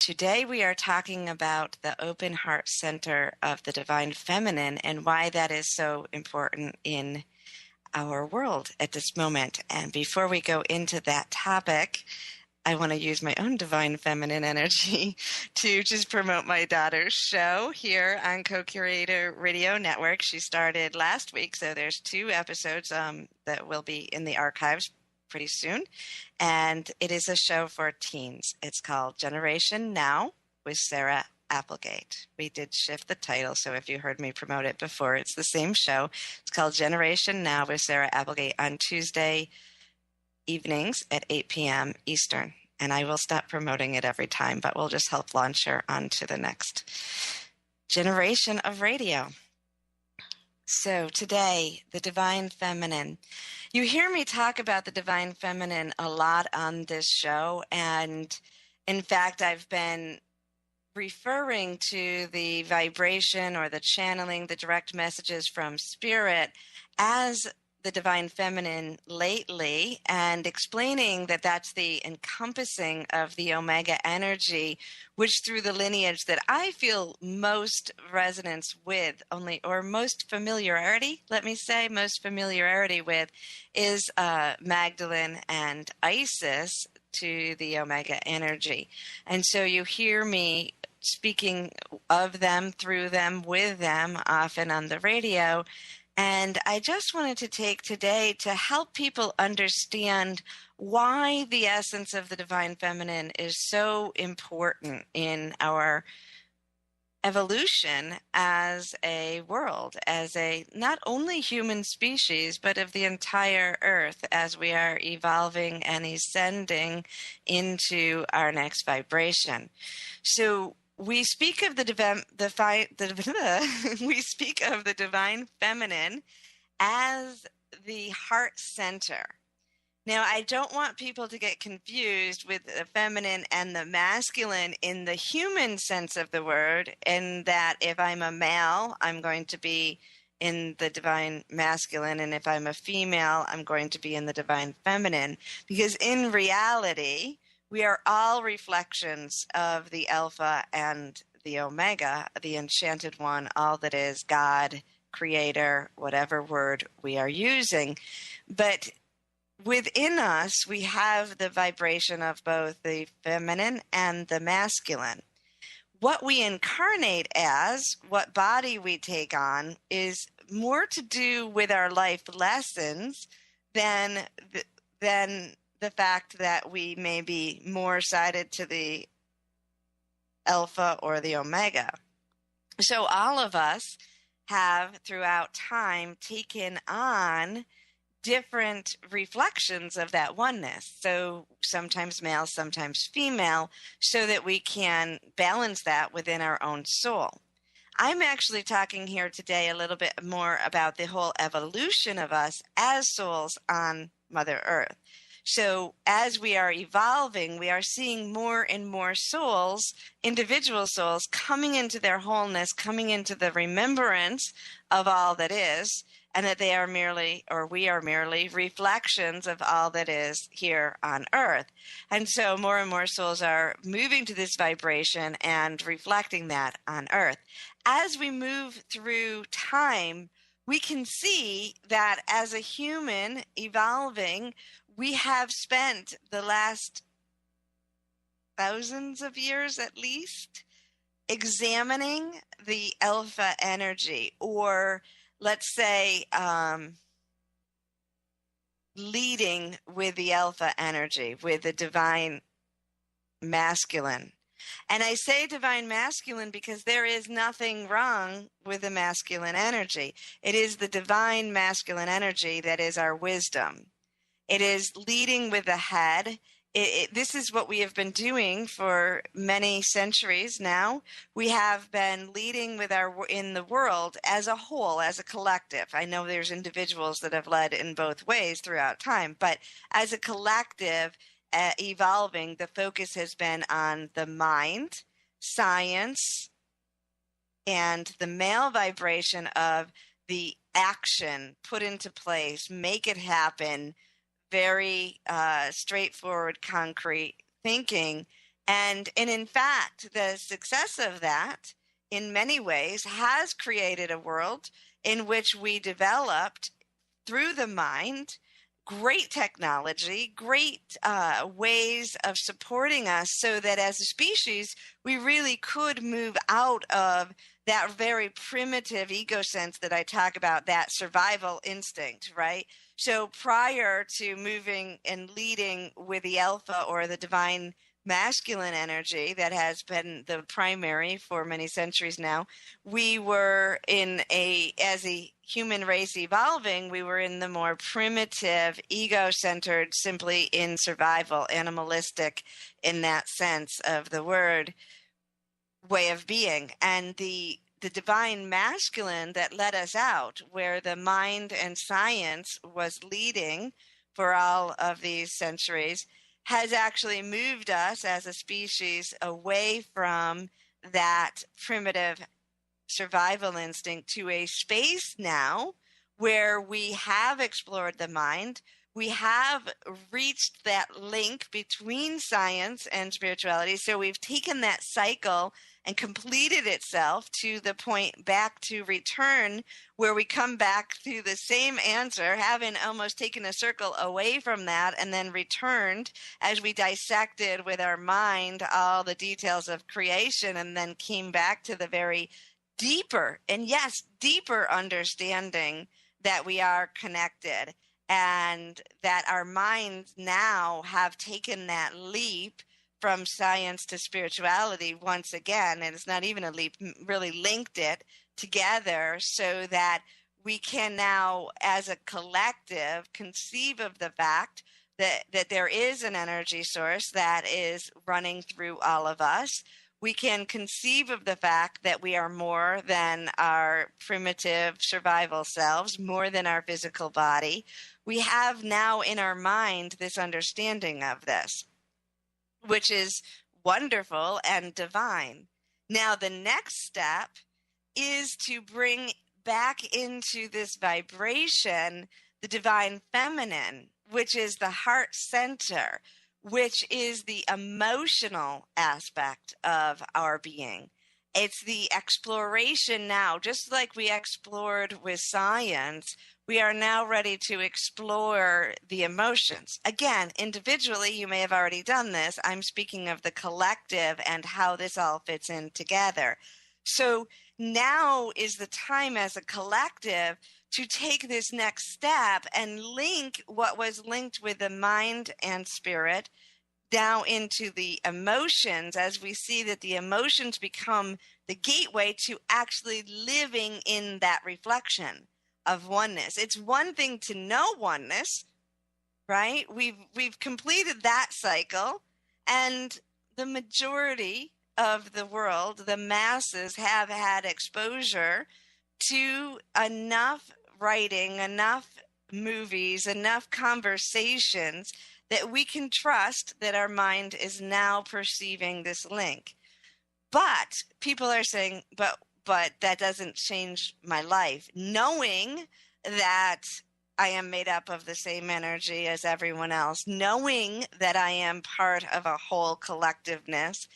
today we are talking about the open heart center of the divine feminine and why that is so important in our world at this moment. And before we go into that topic, I want to use my own divine feminine energy to just promote my daughter's show here on Co-Curator Radio Network. She started last week, so there's 2 episodes that will be in the archives pretty soon. And it is a show for teens. It's called Generation Now with Sarah Applegate. We did shift the title, so if you heard me promote it before, it's the same show. It's called Generation Now with Sarah Applegate on Tuesday evenings at 8 p.m. Eastern. And I will stop promoting it every time, but we'll just help launch her onto the next generation of radio. So today, the divine feminine. You hear me talk about the divine feminine a lot on this show. And in fact, I've been referring to the vibration or the channeling, the direct messages from spirit as the divine feminine lately, and explaining that that's the encompassing of the omega energy, which through the lineage that I feel most resonance with or most familiarity, most familiarity with is Magdalene and Isis to the omega energy. And so you hear me speaking of them, through them, with them, often on the radio. And I just wanted to take today to help people understand why the essence of the divine feminine is so important in our evolution as a world, as a not only human species, but of the entire earth as we are evolving and ascending into our next vibration. So we speak of the divine feminine as the heart center. Now, I don't want people to get confused with the feminine and the masculine in the human sense of the word, in that if I'm a male, I'm going to be in the divine masculine, and if I'm a female, I'm going to be in the divine feminine, because in reality, we are all reflections of the Alpha and the Omega, the enchanted one, all that is God, creator, whatever word we are using. But within us, we have the vibration of both the feminine and the masculine. What we incarnate as, what body we take on, is more to do with our life lessons than the fact that we may be more sided to the Alpha or the Omega. So all of us have throughout time taken on different reflections of that oneness. So sometimes male, sometimes female, so that we can balance that within our own soul. I'm actually talking here today a little bit more about the whole evolution of us as souls on Mother Earth. So as we are evolving, we are seeing more and more souls, individual souls, coming into their wholeness, coming into the remembrance of all that is, and that they are merely, or we are merely, reflections of all that is here on earth. And so more and more souls are moving to this vibration and reflecting that on earth. As we move through time, we can see that as a human evolving, we have spent the last thousands of years at least examining the alpha energy, or let's say leading with the alpha energy, with the divine masculine. And I say divine masculine because there is nothing wrong with the masculine energy. It is the divine masculine energy that is our wisdom. It is leading with the head. This is what we have been doing for many centuries now. We have been leading with in the world as a whole, as a collective. I know there's individuals that have led in both ways throughout time, but as a collective evolving, the focus has been on the mind, science, and the male vibration of the action put into place, make it happen, very straightforward, concrete thinking, And in fact, the success of that in many ways has created a world in which we developed through the mind great technology, great ways of supporting us so that as a species, we really could move out of that very primitive ego sense that I talk about, that survival instinct, right? So prior to moving and leading with the alpha or the divine masculine energy that has been the primary for many centuries now, we were as a human race evolving, we were in the more primitive, ego-centered, simply in survival, animalistic in that sense of the word, way of being. And the divine masculine that led us out, where the mind and science was leading for all of these centuries, has actually moved us as a species away from that primitive survival instinct to a space now where we have explored the mind. We have reached that link between science and spirituality. So we've taken that cycle and completed itself to the point back to return, where we come back to the same answer, having almost taken a circle away from that and then returned as we dissected with our mind all the details of creation, and then came back to the very deeper, and yes, deeper understanding that we are connected, and that our minds now have taken that leap from science to spirituality once again. And it's not even a leap, really linked it together so that we can now, as a collective, conceive of the fact that there is an energy source that is running through all of us. We can conceive of the fact that we are more than our primitive survival selves, more than our physical body. We have now in our mind this understanding of this, which is wonderful and divine. Now, the next step is to bring back into this vibration the divine feminine, which is the heart center, which is the emotional aspect of our being. It's the exploration now, just like we explored with science, we are now ready to explore the emotions. Again, individually, you may have already done this. I'm speaking of the collective and how this all fits in together. So now is the time as a collective to take this next step and link what was linked with the mind and spirit now into the emotions, as we see that the emotions become the gateway to actually living in that reflection of oneness. It's one thing to know oneness, right? We've completed that cycle, and the majority of the world, the masses, have had exposure to enough writing, enough movies, enough conversations that we can trust that our mind is now perceiving this link. But people are saying, but that doesn't change my life. Knowing that I am made up of the same energy as everyone else, knowing that I am part of a whole collectiveness,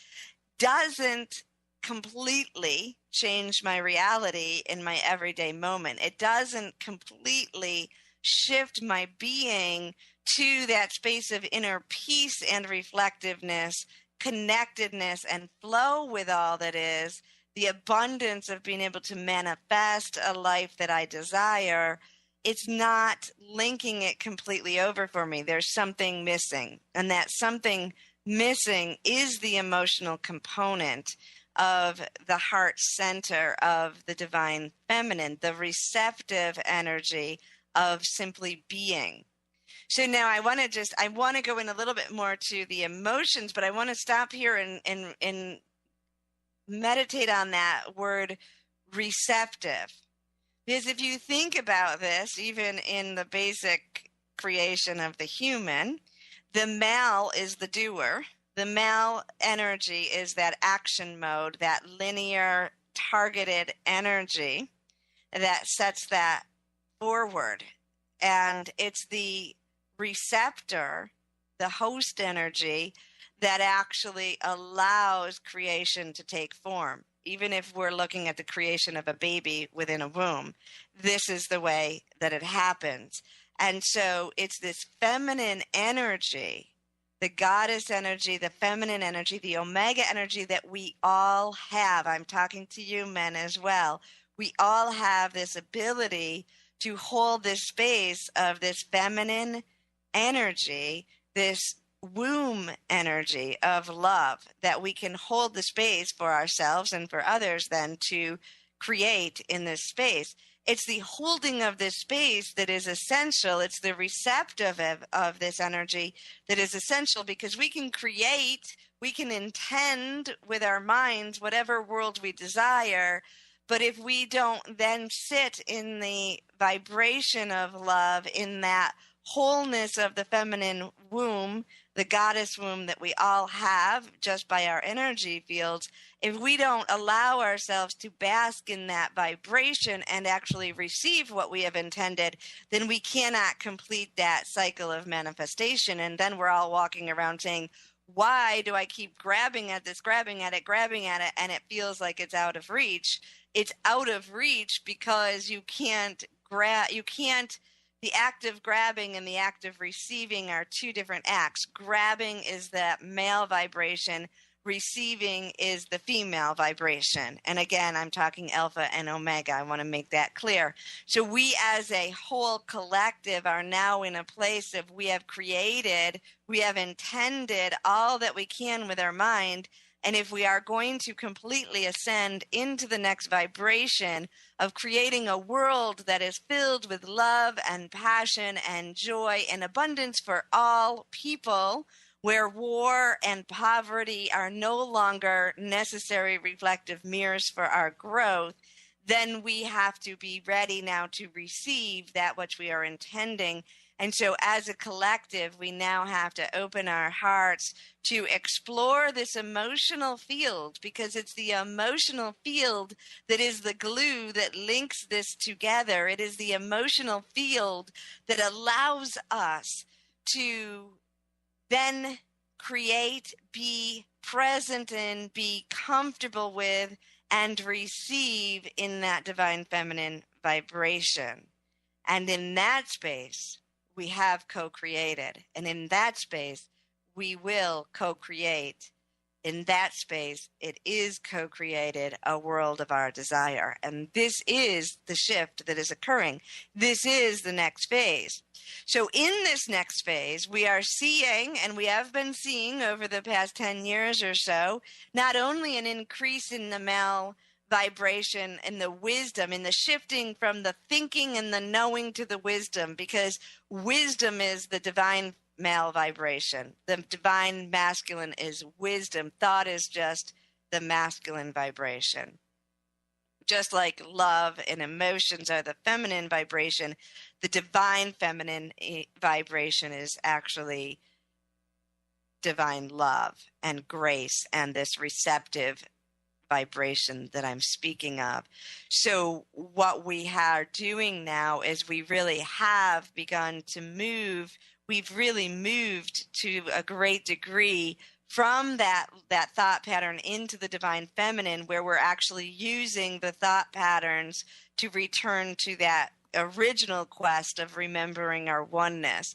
doesn't completely change my reality in my everyday moment. It doesn't completely shift my being to that space of inner peace and reflectiveness, connectedness, and flow with all that is, the abundance of being able to manifest a life that I desire. It's not linking it completely over for me. There's something missing, and that something missing is the emotional component of the heart center of the divine feminine, the receptive energy of simply being. So now I want to go in a little bit more to the emotions, but I want to stop here and meditate on that word receptive. Because if you think about this, even in the basic creation of the human, the male is the doer. The male energy is that action mode, that linear, targeted energy that sets that forward. And it's the receptor, the host energy, that actually allows creation to take form. Even if we're looking at the creation of a baby within a womb, this is the way that it happens. And so it's this feminine energy, the goddess energy, the feminine energy, the omega energy that we all have. I'm talking to you men as well. We all have this ability to hold this space of this feminine energy, this womb energy of love, that we can hold the space for ourselves and for others then to create in this space. It's the holding of this space that is essential. It's the receptive of this energy that is essential, because we can create, we can intend with our minds whatever world we desire. But if we don't then sit in the vibration of love, in that wholeness of the feminine womb, the goddess womb that we all have just by our energy fields, if we don't allow ourselves to bask in that vibration and actually receive what we have intended, then we cannot complete that cycle of manifestation. And then we're all walking around saying, why do I keep grabbing at this, grabbing at it, and it feels like it's out of reach? It's out of reach because you can't the act of grabbing and the act of receiving are two different acts. Grabbing is that male vibration. Receiving is the female vibration. And again, I'm talking alpha and omega. I want to make that clear. So we as a whole collective are now in a place of we have created, we have intended all that we can with our mind. And if we are going to completely ascend into the next vibration of creating a world that is filled with love and passion and joy and abundance for all people, where war and poverty are no longer necessary reflective mirrors for our growth, then we have to be ready now to receive that which we are intending. And so as a collective, we now have to open our hearts to explore this emotional field, because it's the emotional field that is the glue that links this together. It is the emotional field that allows us to then create, be present in, be comfortable with, and receive in that divine feminine vibration. And in that space, we have co-created. And in that space, we will co-create. In that space, it is co-created a world of our desire. And this is the shift that is occurring. This is the next phase. So in this next phase, we are seeing, and we have been seeing over the past 10 years or so, not only an increase in the male vibration and the wisdom, in the shifting from the thinking and the knowing to the wisdom, because wisdom is the divine male vibration. The divine masculine is wisdom. Thought is just the masculine vibration. Just like love and emotions are the feminine vibration, the divine feminine vibration is actually divine love and grace and this receptive vibration that I'm speaking of. So what we are doing now is we really have begun to move. We've really moved to a great degree from that thought pattern into the divine feminine, where we're actually using the thought patterns to return to that original quest of remembering our oneness.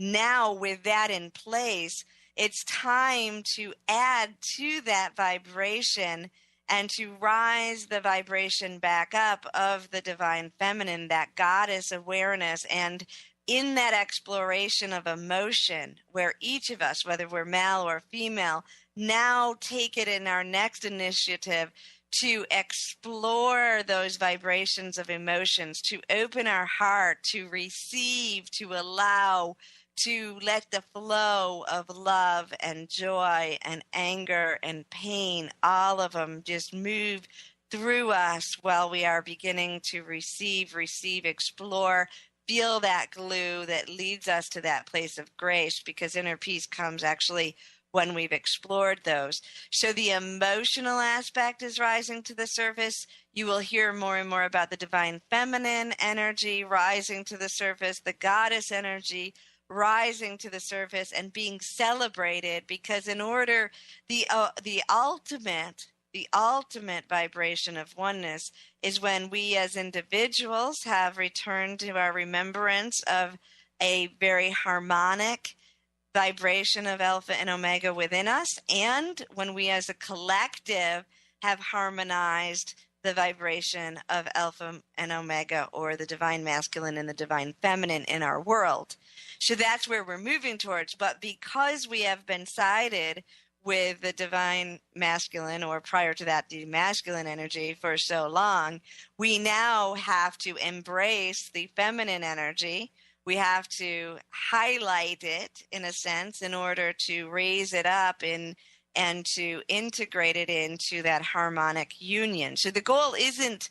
Now, with that in place, it's time to add to that vibration and to rise the vibration back up of the divine feminine, that goddess awareness. And in that exploration of emotion, where each of us, whether we're male or female, now take it in our next initiative to explore those vibrations of emotions, to open our heart, to receive, to allow, to let the flow of love and joy and anger and pain, all of them just move through us while we are beginning to receive, explore, feel that glue that leads us to that place of grace, because inner peace comes actually when we've explored those. So the emotional aspect is rising to the surface. You will hear more and more about the divine feminine energy rising to the surface, the goddess energy rising to the surface and being celebrated, because in order, the ultimate vibration of oneness is when we as individuals have returned to our remembrance of a very harmonic vibration of Alpha and Omega within us, and when we as a collective have harmonized the vibration of Alpha and Omega, or the divine masculine and the divine feminine in our world. So that's where we're moving towards. But because we have been sided with the divine masculine, or prior to that, the masculine energy for so long, we now have to embrace the feminine energy. We have to highlight it, in a sense, in order to raise it up and to integrate it into that harmonic union. So the goal isn't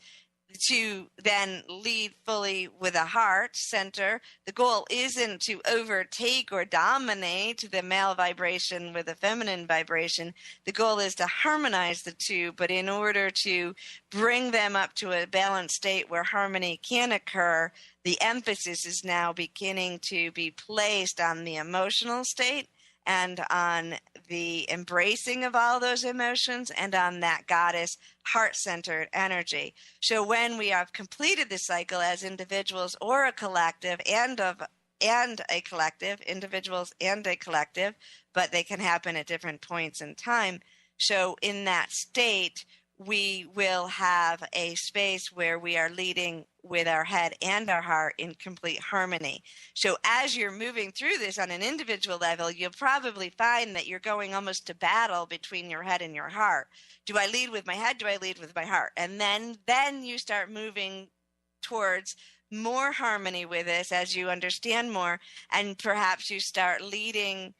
to then lead fully with a heart center. The goal isn't to overtake or dominate the male vibration with the feminine vibration. The goal is to harmonize the two, but in order to bring them up to a balanced state where harmony can occur, the emphasis is now beginning to be placed on the emotional state and on the embracing of all those emotions and on that goddess heart-centered energy. So when we have completed the cycle as individuals or a collective and a collective, individuals and a collective, but they can happen at different points in time. So in that state, we will have a space where we are leading with our head and our heart in complete harmony. So as you're moving through this on an individual level, you'll probably find that you're going almost to battle between your head and your heart. Do I lead with my head? Do I lead with my heart? And then you start moving towards more harmony with this as you understand more, and perhaps you start leading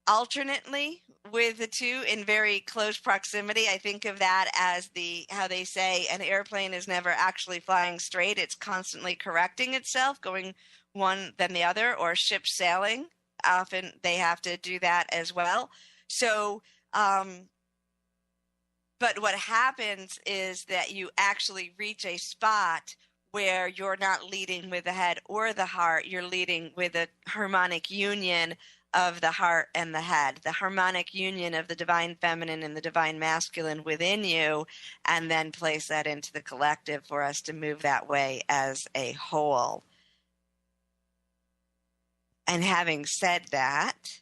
alternately with the two in very close proximity. I think of that as how they say an airplane is never actually flying straight. It's constantly correcting itself, going one then the other, or ship sailing. Often they have to do that as well. So, but what happens is that you actually reach a spot where you're not leading with the head or the heart. You're leading with a harmonic union of the heart and the head, the harmonic union of the divine feminine and the divine masculine within you, and then place that into the collective for us to move that way as a whole. And having said that,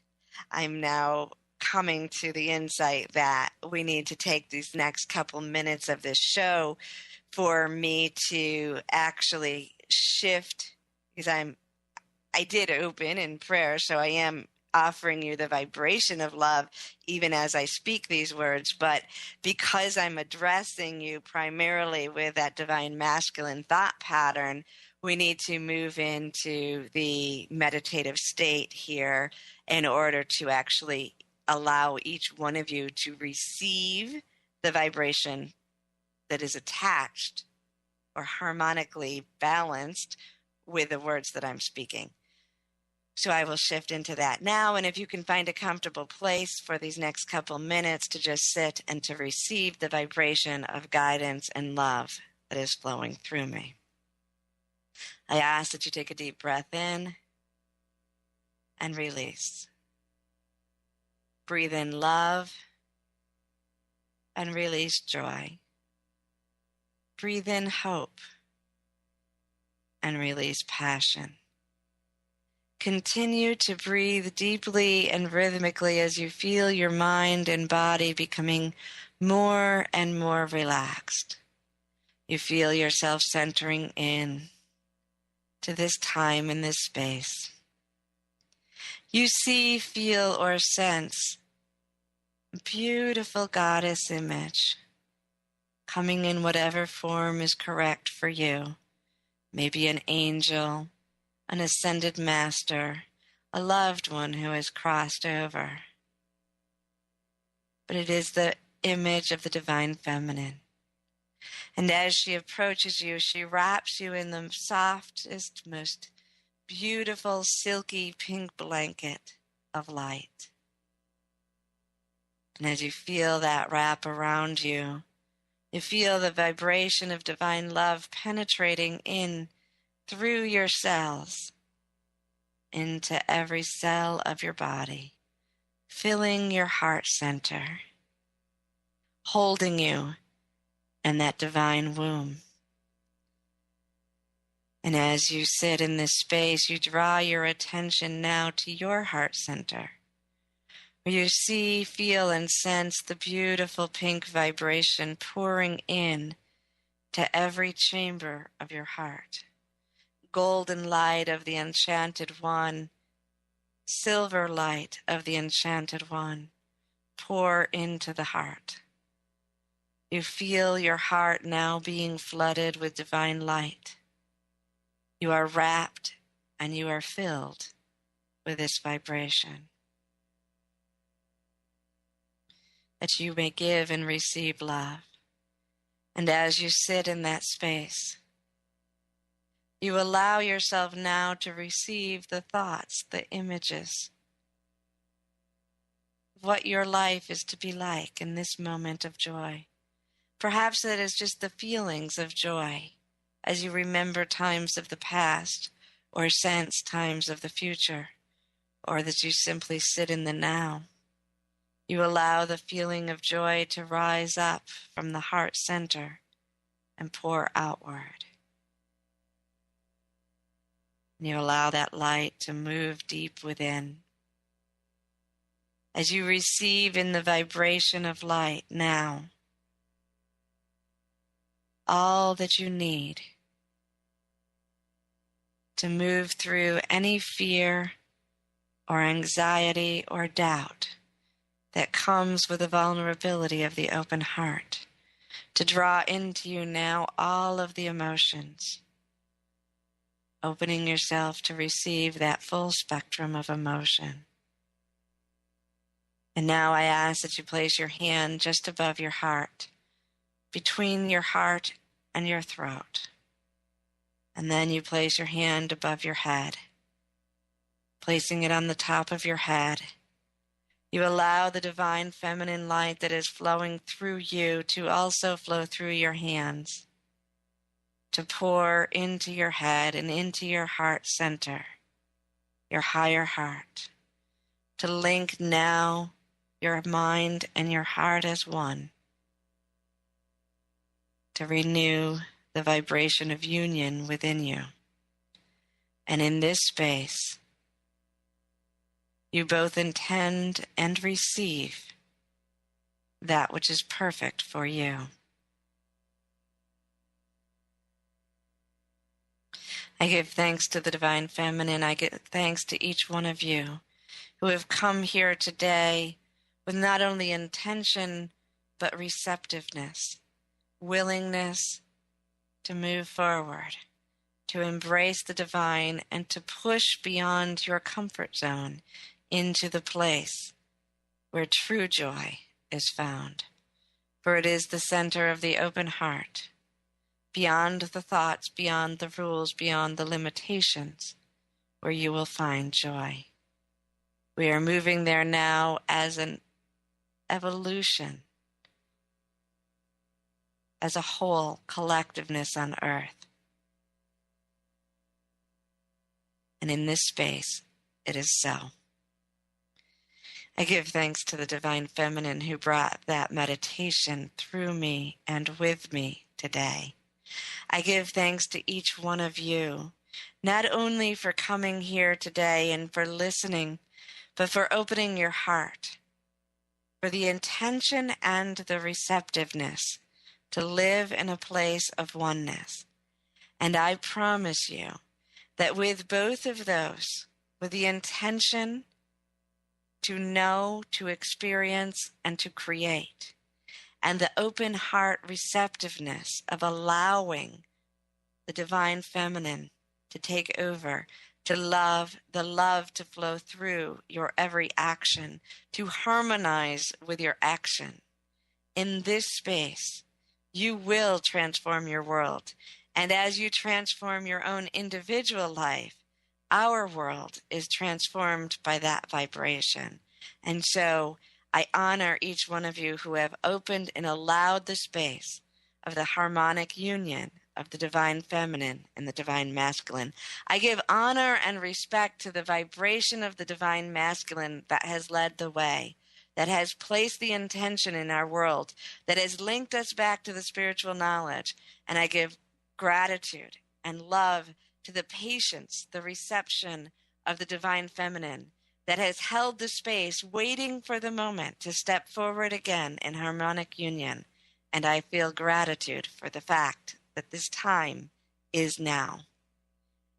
I'm now coming to the insight that we need to take these next couple minutes of this show for me to actually shift, because I did open in prayer, so I am offering you the vibration of love even as I speak these words, but because I'm addressing you primarily with that divine masculine thought pattern, we need to move into the meditative state here in order to actually allow each one of you to receive the vibration that is attached or harmonically balanced with the words that I'm speaking. So I will shift into that now, and if you can find a comfortable place for these next couple minutes to just sit and to receive the vibration of guidance and love that is flowing through me. I ask that you take a deep breath in and release. Breathe in love and release joy. Breathe in hope and release passion. Continue to breathe deeply and rhythmically as you feel your mind and body becoming more and more relaxed. You feel yourself centering in to this time and this space. You see, feel, or sense a beautiful goddess image coming in whatever form is correct for you. Maybe an angel, an ascended master, a loved one who has crossed over. But it is the image of the divine feminine. And as she approaches you, she wraps you in the softest, most beautiful, silky pink blanket of light. And as you feel that wrap around you, you feel the vibration of divine love penetrating in through your cells, into every cell of your body, filling your heart center, holding you in that divine womb. And as you sit in this space, you draw your attention now to your heart center, where you see, feel, and sense the beautiful pink vibration pouring in to every chamber of your heart. Golden light of the enchanted one, silver light of the enchanted one, pour into the heart. You feel your heart now being flooded with divine light. You are wrapped and you are filled with this vibration. That you may give and receive love. And as you sit in that space, you allow yourself now to receive the thoughts, the images, of what your life is to be like in this moment of joy. Perhaps it is just the feelings of joy as you remember times of the past or sense times of the future, or that you simply sit in the now. You allow the feeling of joy to rise up from the heart center and pour outward. And you allow that light to move deep within. As you receive in the vibration of light now, all that you need to move through any fear or anxiety or doubt that comes with the vulnerability of the open heart, to draw into you now all of the emotions, opening yourself to receive that full spectrum of emotion. And now I ask that you place your hand just above your heart, between your heart and your throat. And then you place your hand above your head, placing it on the top of your head. You allow the divine feminine light that is flowing through you to also flow through your hands, to pour into your head and into your heart center, your higher heart, to link now your mind and your heart as one, to renew the vibration of union within you. And in this space, you both intend and receive that which is perfect for you. I give thanks to the Divine Feminine. I give thanks to each one of you who have come here today with not only intention, but receptiveness, willingness to move forward, to embrace the divine, and to push beyond your comfort zone into the place where true joy is found. For it is the center of the open heart, beyond the thoughts, beyond the rules, beyond the limitations, where you will find joy. We are moving there now as an evolution, as a whole collectiveness on earth. And in this space, it is so. I give thanks to the Divine Feminine who brought that meditation through me and with me today. I give thanks to each one of you, not only for coming here today and for listening, but for opening your heart, for the intention and the receptiveness to live in a place of oneness. And I promise you that with both of those, with the intention to know, to experience, and to create, and the open heart receptiveness of allowing the Divine Feminine to take over, to love, the love to flow through your every action, to harmonize with your action. In this space, you will transform your world. And as you transform your own individual life, our world is transformed by that vibration. And so I honor each one of you who have opened and allowed the space of the harmonic union of the divine feminine and the divine masculine. I give honor and respect to the vibration of the divine masculine that has led the way, that has placed the intention in our world, that has linked us back to the spiritual knowledge. And I give gratitude and love to the patience, the reception of the divine feminine that has held the space waiting for the moment to step forward again in harmonic union. And I feel gratitude for the fact that this time is now.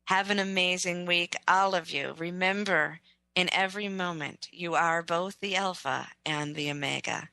Have an amazing week, all of you. Remember, in every moment, you are both the Alpha and the Omega.